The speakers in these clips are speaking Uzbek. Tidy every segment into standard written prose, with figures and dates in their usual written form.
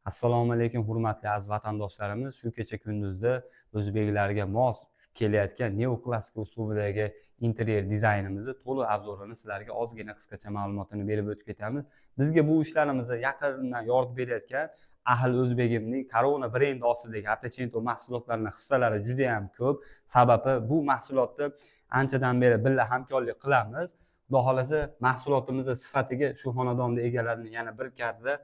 Assalomu alaykum hurmatli aziz vatandoshlarimiz. Shu kecha kunduzda o'zbeklarga mos kelayotgan neoklassik uslubidagi interyer dizaynimizni to'liq obzorini sizlarga ozgina qisqacha ma'lumotini berib o'tib ketamiz. Bizga bu ishlarimizni yaqindan yoritib berayotgan Ahil O'zbegimning Corona brendi ostidagi Atacento mahsulotlarining hissalari juda ham ko'p. Sababi bu mahsulotni anchadan beri birga hamkorlik qilamiz. Xudo xolasa mahsulotimiz sifatiga shu xonadonda egalarining yana bir karra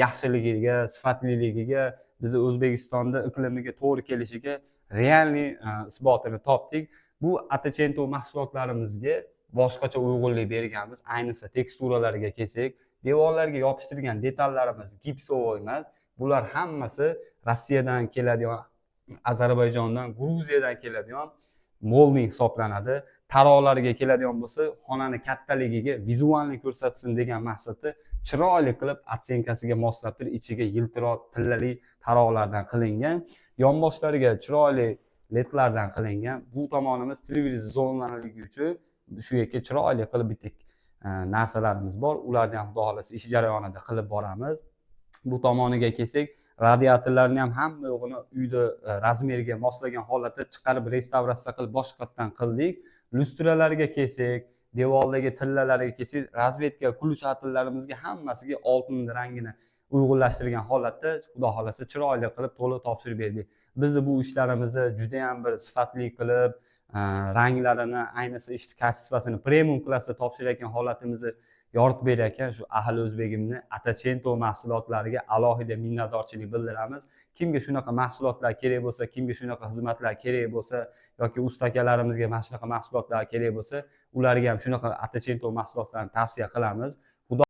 yaxshiligiga, sifatliligiga, biz O'zbekistonda iqlimiga to'g'ri kelishiga realniy isbotini topdik. Bu Atacento mahsulotlarimizga boshqacha uyg'unlik berganmiz. Ayniqsa teksturalarga kelsak, devorlarga yopishtirgan detallarimiz gipsovoy emas. Bular hammasi Rossiyadan keladigan, Ozarbayjondan, Gruziyadan keladigan molding hisoblanadi. Taroqlarga keladigan bo'lsa, xonani kattaligiga vizualni ko'rsatsin degan maqsadda chiroyli qilib otsenkasiga moslab turib ichiga yiltiroq tillali taroqlardan qilingan, yonboshlariga chiroyli ledlardan qilingan. Bu tomonimiz televizor zonaligi uchun shu yerga chiroyli qilib bitta narsalarimiz bor. Ularni ham xudo xolasa ish jarayonida qilib boramiz. Bu tomoniga kelsak, radiatorlarni ham hamma yo'g'ini uyda razmeriga moslagan holatda chiqarib restavratsiya qilib boshqatdan qildik. Lustralarga kelsak, devordagi tillalarga kelsak, razvedka kulush atillarimizga hammasiga oltin rangini uyg'unlashtirgan holatda xudo xolasa chiroyli qilib to'liq topshirib berdik. Biz bu ishlarimizni juda ham bir sifatli qilib, ranglarini, ayniqsa ish kачествосini premium klassda topshirayotgan holatimizni yoritib berayotgan shu Ahil O'zbegimni Atacento mahsulotlariga alohida minnatdorchilik bildiramiz. Kimga shunaqa mahsulotlar kerak bo'lsa, kimga shunaqa xizmatlar kerak bo'lsa yoki ustakalarimizga mana shunaqa mahsulotlar kerak bo'lsa, ularga ham shunaqa Atacento mahsulotlarni tavsiya qilamiz.